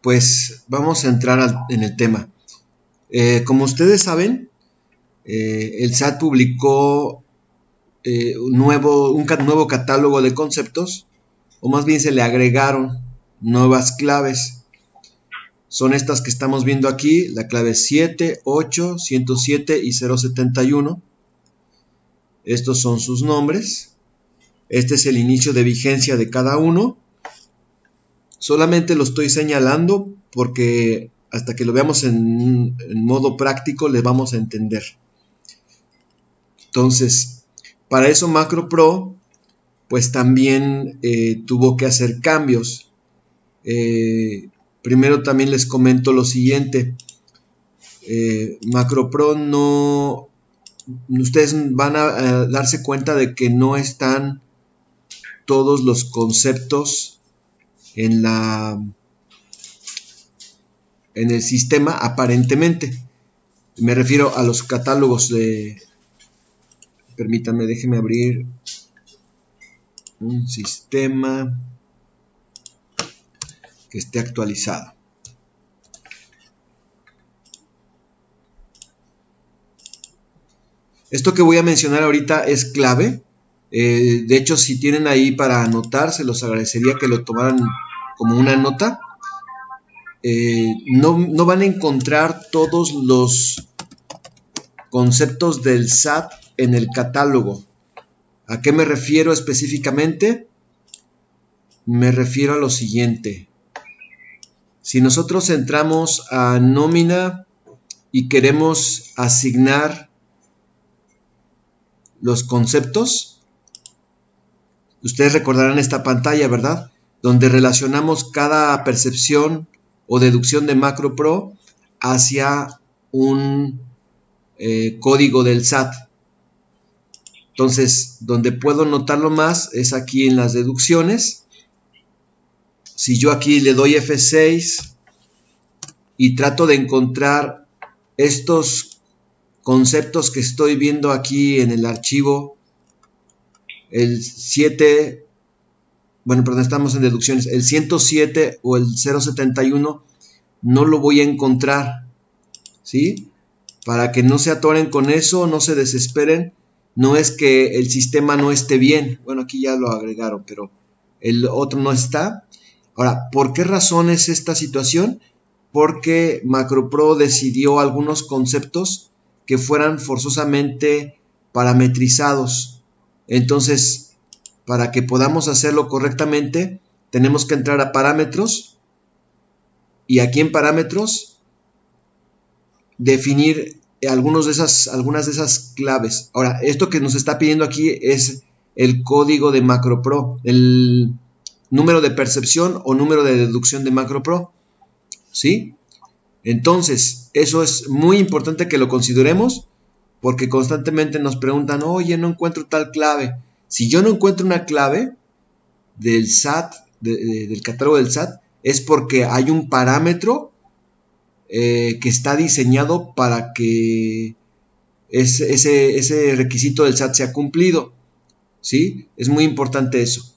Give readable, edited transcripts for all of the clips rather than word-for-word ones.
pues vamos a entrar en el tema. Como ustedes saben, el SAT publicó un nuevo catálogo de conceptos, o más bien se le agregaron nuevas claves. Son estas que estamos viendo aquí, la clave 7, 8, 107 y 071. Estos son sus nombres. Este es el inicio de vigencia de cada uno. Solamente lo estoy señalando porque hasta que lo veamos en modo práctico le vamos a entender. Entonces, para eso MacroPro pues también tuvo que hacer cambios. Primero también les comento lo siguiente. MacroPro no... Ustedes van a darse cuenta de que no están todos los conceptos en el sistema aparentemente. Me refiero a los catálogos de... Permítanme, déjenme abrir un sistema que esté actualizado. Esto que voy a mencionar ahorita es clave. De hecho, si tienen ahí para anotar, se los agradecería que lo tomaran como una nota. No van a encontrar todos los conceptos del SAT en el catálogo. ¿A qué me refiero específicamente? Me refiero a lo siguiente. Si nosotros entramos a nómina y queremos asignar los conceptos, ustedes recordarán esta pantalla, ¿verdad? Donde relacionamos cada percepción o deducción de MacroPro hacia un código del SAT. Entonces, donde puedo notarlo más es aquí en las deducciones. Si yo aquí le doy F6 y trato de encontrar estos conceptos que estoy viendo aquí en el archivo, el 7, bueno, perdón, estamos en deducciones, el 107 o el 071, no lo voy a encontrar, ¿sí? Para que no se atoren con eso, no se desesperen. No es que el sistema no esté bien. Bueno, aquí ya lo agregaron, pero el otro no está. Ahora, ¿por qué razón es esta situación? Porque MacroPro decidió algunos conceptos que fueran forzosamente parametrizados. Entonces, para que podamos hacerlo correctamente, tenemos que entrar a parámetros y aquí en parámetros definir algunas de esas claves. Ahora, esto que nos está pidiendo aquí es el código de MacroPro, el número de percepción o número de deducción de MacroPro, ¿sí? Entonces, eso es muy importante que lo consideremos porque constantemente nos preguntan, oye, no encuentro tal clave. Si yo no encuentro una clave del SAT, del catálogo del SAT, es porque hay un parámetro que está diseñado para que ese requisito del SAT sea cumplido, ¿sí? Es muy importante eso.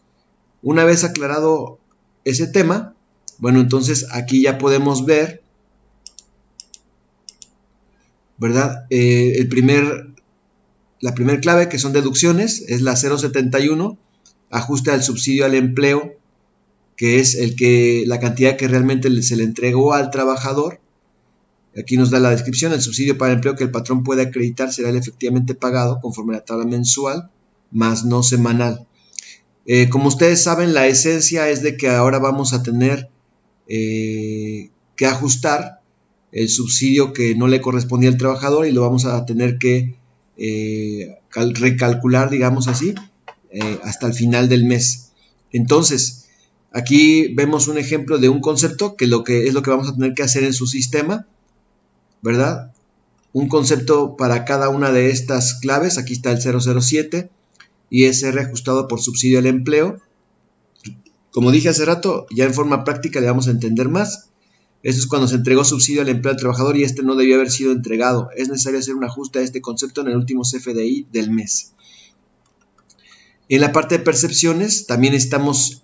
Una vez aclarado ese tema, bueno, entonces aquí ya podemos ver, ¿verdad? La primera clave, que son deducciones, es la 071, ajuste al subsidio al empleo, que es la cantidad que realmente se le entregó al trabajador. Aquí nos da la descripción: el subsidio para el empleo que el patrón puede acreditar será el efectivamente pagado conforme a la tabla mensual, más no semanal. Como ustedes saben, la esencia es de que ahora vamos a tener que ajustar el subsidio que no le correspondía al trabajador y lo vamos a tener que recalcular, digamos así, hasta el final del mes. Entonces, aquí vemos un ejemplo de un concepto que es lo que vamos a tener que hacer en su sistema, ¿verdad? Un concepto para cada una de estas claves. Aquí está el 007, ISR ajustado por subsidio al empleo. Como dije hace rato, ya en forma práctica le vamos a entender más. Esto es cuando se entregó subsidio al empleo al trabajador y este no debió haber sido entregado. Es necesario hacer un ajuste a este concepto en el último CFDI del mes. En la parte de percepciones también necesitamos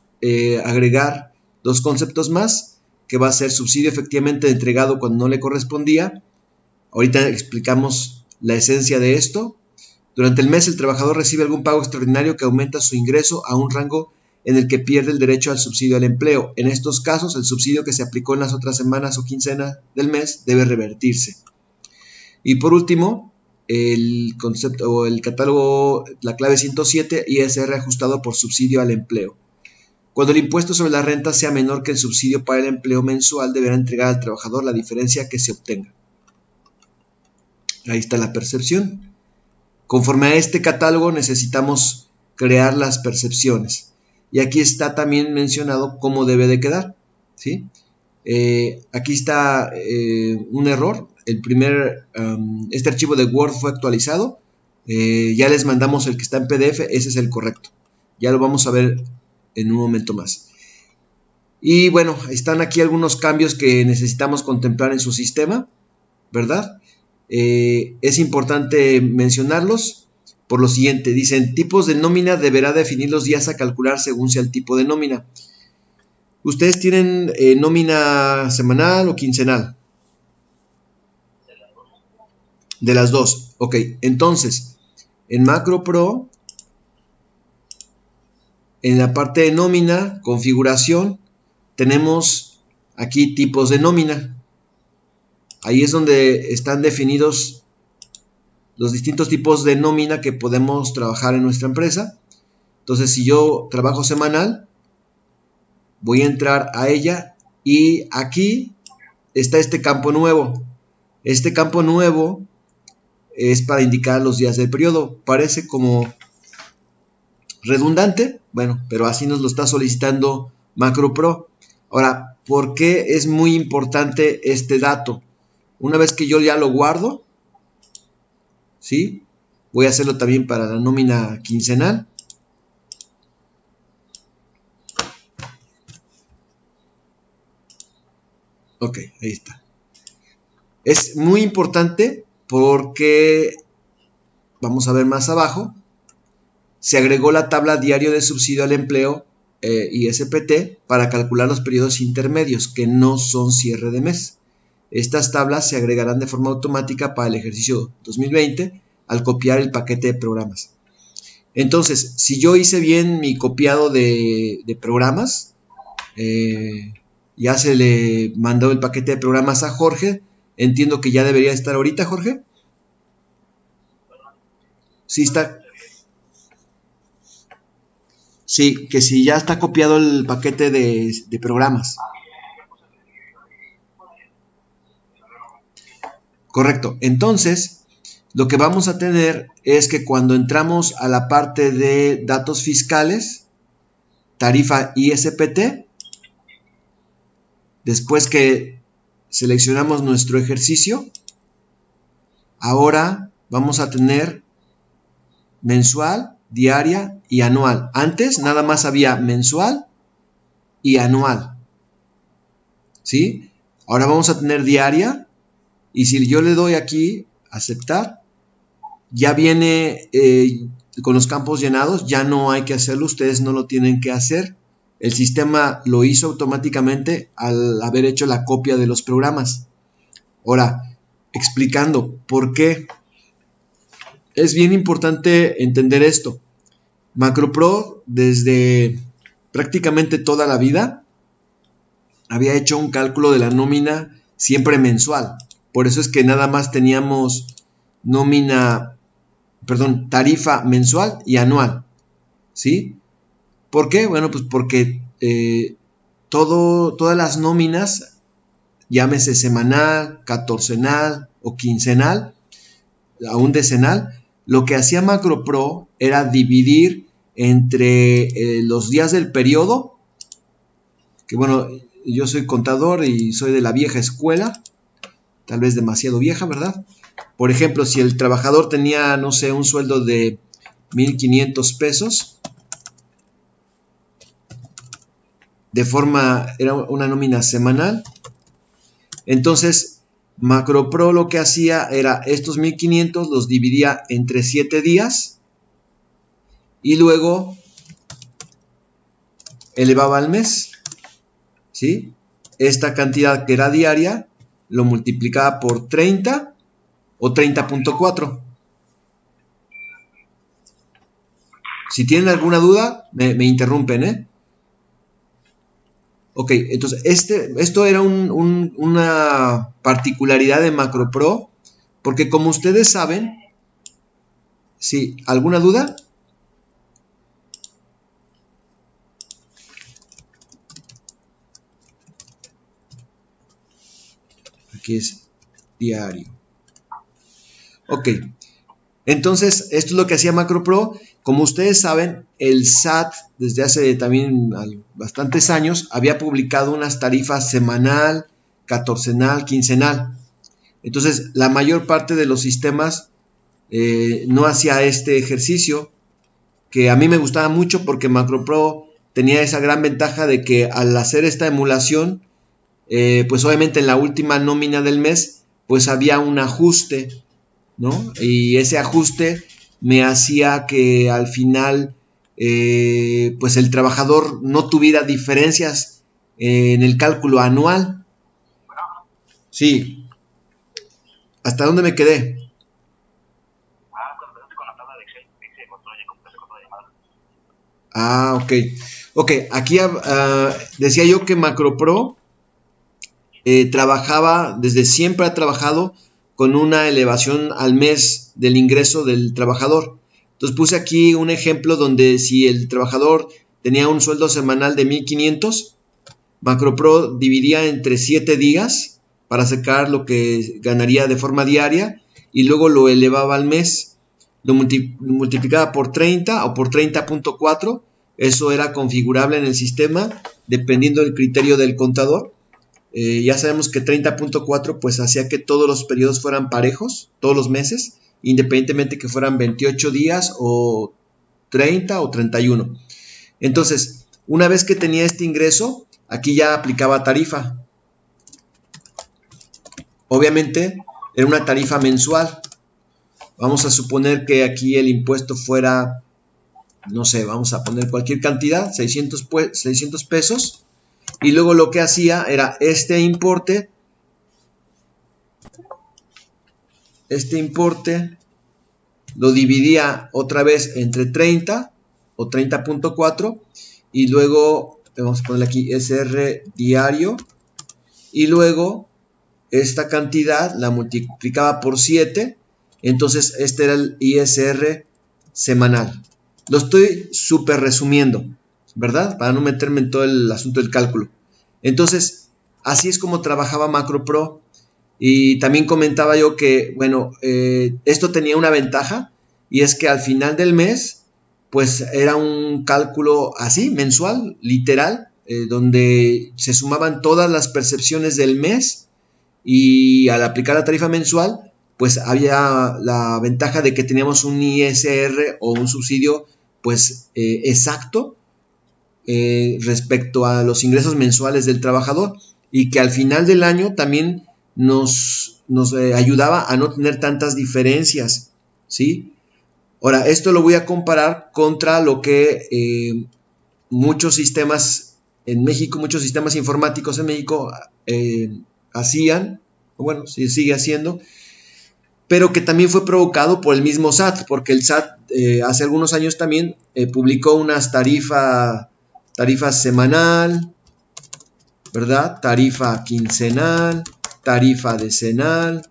agregar dos conceptos más, que va a ser subsidio efectivamente entregado cuando no le correspondía. Ahorita explicamos la esencia de esto. Durante el mes el trabajador recibe algún pago extraordinario que aumenta su ingreso a un rango en el que pierde el derecho al subsidio al empleo. En estos casos, el subsidio que se aplicó en las otras semanas o quincenas del mes debe revertirse. Y por último, el concepto o el catálogo, la clave 107, ISR ajustado por subsidio al empleo. Cuando el impuesto sobre la renta sea menor que el subsidio para el empleo mensual, deberá entregar al trabajador la diferencia que se obtenga. Ahí está la percepción. Conforme a este catálogo necesitamos crear las percepciones. Y aquí está también mencionado cómo debe de quedar, ¿sí? Aquí está un error. Este archivo de Word fue actualizado. Ya les mandamos el que está en PDF. Ese es el correcto. Ya lo vamos a ver en un momento más. Y bueno, están aquí algunos cambios que necesitamos contemplar en su sistema, ¿verdad? Es importante mencionarlos por lo siguiente. Dicen, tipos de nómina deberá definir los días a calcular según sea el tipo de nómina. ¿Ustedes tienen nómina semanal o quincenal? De las dos. Ok, entonces, en MacroPro, en la parte de nómina, configuración, tenemos aquí tipos de nómina. Ahí es donde están definidos los distintos tipos de nómina que podemos trabajar en nuestra empresa. Entonces, si yo trabajo semanal, voy a entrar a ella y aquí está este campo nuevo. Este campo nuevo es para indicar los días del periodo. Parece como redundante, bueno, pero así nos lo está solicitando MacroPro. Ahora, ¿por qué es muy importante este dato? Una vez que yo ya lo guardo, ¿sí? Voy a hacerlo también para la nómina quincenal. Ok, ahí está. Es muy importante porque, vamos a ver más abajo, se agregó la tabla diario de subsidio al empleo ISPT para calcular los periodos intermedios que no son cierre de mes. Estas tablas se agregarán de forma automática para el ejercicio 2020 al copiar el paquete de programas. Entonces, si yo hice bien mi copiado de programas, ya se le mandó el paquete de programas a Jorge. Entiendo que ya debería estar ahorita, Jorge. Sí, está. Sí, que si ya está copiado el paquete de programas. Correcto. Entonces, lo que vamos a tener es que cuando entramos a la parte de datos fiscales, tarifa ISPT, después que seleccionamos nuestro ejercicio, ahora vamos a tener mensual, diaria y anual. Antes nada más había mensual y anual, ¿sí? Ahora vamos a tener diaria y si yo le doy aquí aceptar, ya viene con los campos llenados, ya no hay que hacerlo, ustedes no lo tienen que hacer. El sistema lo hizo automáticamente al haber hecho la copia de los programas. Ahora, explicando por qué. Es bien importante entender esto. MacroPro, desde prácticamente toda la vida, había hecho un cálculo de la nómina siempre mensual. Por eso es que nada más teníamos tarifa mensual y anual. ¿Sí? ¿Por qué? Bueno, pues porque todas las nóminas, llámese semanal, catorcenal o quincenal, aún decenal, lo que hacía MacroPro era dividir entre los días del periodo, que bueno, yo soy contador y soy de la vieja escuela, tal vez demasiado vieja, ¿verdad? Por ejemplo, si el trabajador tenía, no sé, un sueldo de 1,500 pesos, era una nómina semanal, entonces MacroPro lo que hacía era estos 1,500 los dividía entre 7 días y luego elevaba al mes, ¿sí? esta cantidad que era diaria, lo multiplicaba por 30 o 30.4. Si tienen alguna duda, me interrumpen, ¿eh? Ok, entonces esto era una particularidad de MacroPro, porque como ustedes saben, ¿sí? ¿Alguna duda? Aquí es diario. Ok, entonces esto es lo que hacía MacroPro. Como ustedes saben, el SAT desde hace también bastantes años había publicado unas tarifas semanal, catorcenal, quincenal. Entonces la mayor parte de los sistemas no hacía este ejercicio, que a mí me gustaba mucho porque MacroPro tenía esa gran ventaja de que al hacer esta emulación, pues obviamente en la última nómina del mes, pues había un ajuste, ¿no? Y ese ajuste me hacía que al final, pues el trabajador no tuviera diferencias en el cálculo anual. Sí. ¿Hasta dónde me quedé? Ok. Ok, aquí decía yo que MacroPro trabajaba, desde siempre ha trabajado con una elevación al mes del ingreso del trabajador. Entonces puse aquí un ejemplo donde si el trabajador tenía un sueldo semanal de 1,500, MacroPro dividía entre 7 días para sacar lo que ganaría de forma diaria y luego lo elevaba al mes, lo multiplicaba por 30 o por 30.4. Eso era configurable en el sistema dependiendo del criterio del contador. Ya sabemos que 30.4 pues hacía que todos los periodos fueran parejos, todos los meses, independientemente que fueran 28 días o 30 o 31. Entonces, una vez que tenía este ingreso, aquí ya aplicaba tarifa. Obviamente, era una tarifa mensual. Vamos a suponer que aquí el impuesto fuera, no sé, vamos a poner cualquier cantidad, 600 pesos. Y luego lo que hacía era este importe lo dividía otra vez entre 30 o 30.4 y luego vamos a ponerle aquí SR diario y luego esta cantidad la multiplicaba por 7, entonces este era el ISR semanal. Lo estoy súper resumiendo, ¿verdad? Para no meterme en todo el asunto del cálculo. Entonces, así es como trabajaba MacroPro. Y también comentaba yo que, bueno, esto tenía una ventaja y es que al final del mes, pues era un cálculo así, mensual, literal, donde se sumaban todas las percepciones del mes y al aplicar la tarifa mensual, pues había la ventaja de que teníamos un ISR o un subsidio, pues exacto respecto a los ingresos mensuales del trabajador y que al final del año también nos ayudaba a no tener tantas diferencias, ¿sí? Ahora, esto lo voy a comparar contra lo que muchos sistemas en México, muchos sistemas informáticos en México hacían, bueno, se sigue haciendo, pero que también fue provocado por el mismo SAT, porque el SAT hace algunos años también publicó unas tarifas semanal, ¿verdad? Tarifa quincenal, tarifa decenal.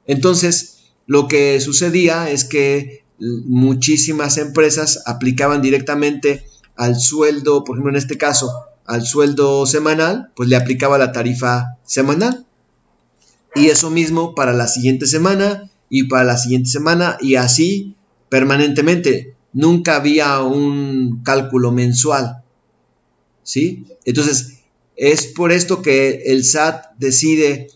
Entonces, lo que sucedía es que muchísimas empresas aplicaban directamente al sueldo, por ejemplo, en este caso, al sueldo semanal, pues le aplicaba la tarifa semanal. Y eso mismo para la siguiente semana y para la siguiente semana y así permanentemente. Nunca había un cálculo mensual, ¿sí? Entonces, es por esto que el SAT decide,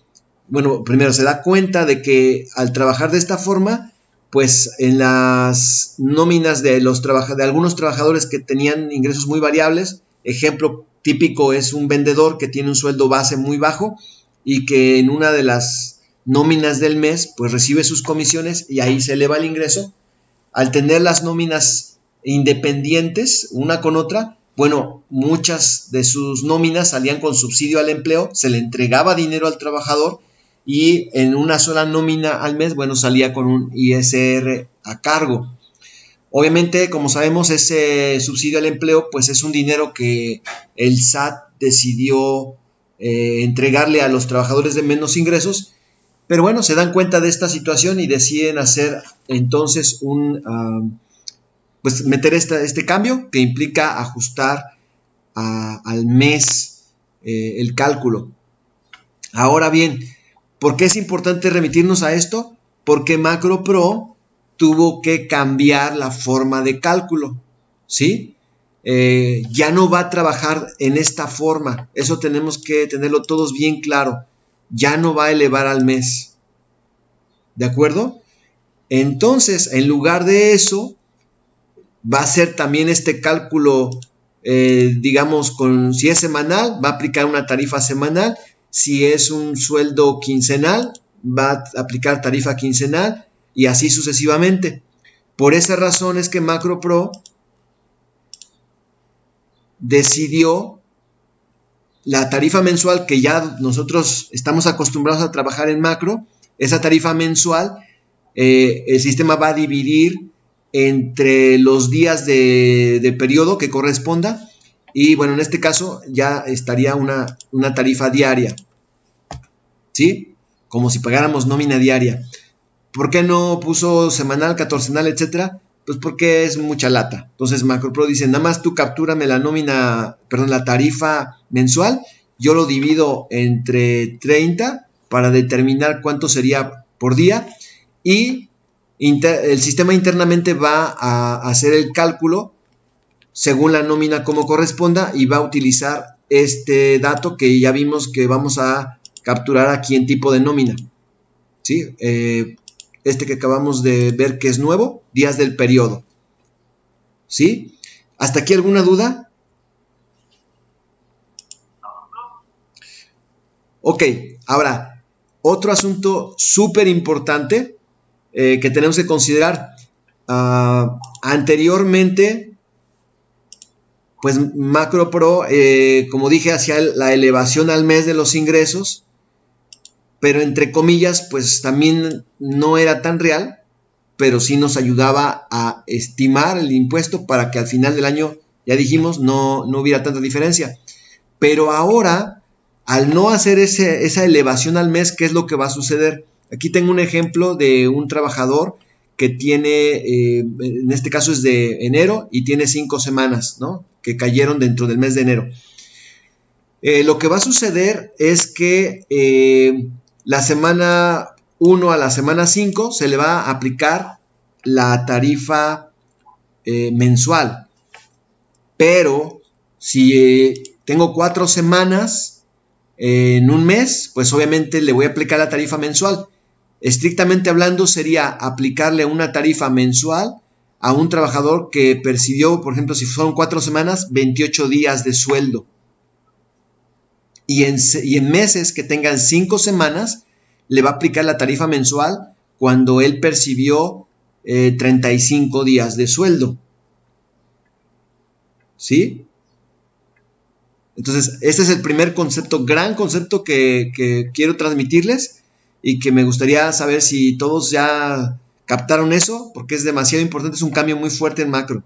bueno, primero se da cuenta de que al trabajar de esta forma, pues en las nóminas de algunos trabajadores que tenían ingresos muy variables, ejemplo típico es un vendedor que tiene un sueldo base muy bajo y que en una de las nóminas del mes, pues recibe sus comisiones y ahí se eleva el ingreso. Al tener las nóminas independientes una con otra, bueno, muchas de sus nóminas salían con subsidio al empleo, se le entregaba dinero al trabajador y en una sola nómina al mes, bueno, salía con un ISR a cargo. Obviamente, como sabemos, ese subsidio al empleo, pues es un dinero que el SAT decidió entregarle a los trabajadores de menos ingresos, pero bueno, se dan cuenta de esta situación y deciden hacer entonces pues meter este cambio que implica ajustar al mes el cálculo. Ahora bien, ¿por qué es importante remitirnos a esto? Porque MacroPro tuvo que cambiar la forma de cálculo, ¿sí? Ya no va a trabajar en esta forma, eso tenemos que tenerlo todos bien claro, ya no va a elevar al mes, ¿de acuerdo? Entonces, en lugar de eso, va a hacer también este cálculo, digamos, si es semanal, va a aplicar una tarifa semanal, si es un sueldo quincenal, va a aplicar tarifa quincenal, y así sucesivamente. Por esa razón es que MacroPro decidió la tarifa mensual que ya nosotros estamos acostumbrados a trabajar en macro, esa tarifa mensual, el sistema va a dividir entre los días de periodo que corresponda y bueno, en este caso ya estaría una tarifa diaria, ¿sí? Como si pagáramos nómina diaria. ¿Por qué no puso semanal, catorcenal, etcétera? Pues porque es mucha lata. Entonces MacroPro dice, nada más tú captúrame la tarifa mensual, yo lo divido entre 30 para determinar cuánto sería por día y el sistema internamente va a hacer el cálculo según la nómina como corresponda y va a utilizar este dato que ya vimos que vamos a capturar aquí en tipo de nómina, ¿sí? Este que acabamos de ver que es nuevo, días del periodo, ¿sí? ¿Hasta aquí alguna duda? Ok, ahora, otro asunto súper importante que tenemos que considerar. Anteriormente, pues MacroPro, como dije, hacía la elevación al mes de los ingresos, pero entre comillas, pues también no era tan real, pero sí nos ayudaba a estimar el impuesto para que al final del año, ya dijimos, no hubiera tanta diferencia. Pero ahora, al no hacer esa elevación al mes, ¿qué es lo que va a suceder? Aquí tengo un ejemplo de un trabajador que tiene, en este caso es de enero y tiene 5 semanas, ¿no? Que cayeron dentro del mes de enero. Lo que va a suceder es que la semana 1 a la semana 5 se le va a aplicar la tarifa mensual. Pero si tengo 4 semanas en un mes, pues obviamente le voy a aplicar la tarifa mensual. Estrictamente hablando sería aplicarle una tarifa mensual a un trabajador que percibió, por ejemplo, si son 4 semanas, 28 días de sueldo. Y en meses que tengan 5 semanas, le va a aplicar la tarifa mensual cuando él percibió 35 días de sueldo. ¿Sí? Entonces, este es el primer concepto, gran concepto que quiero transmitirles y que me gustaría saber si todos ya captaron eso, porque es demasiado importante, es un cambio muy fuerte en macro.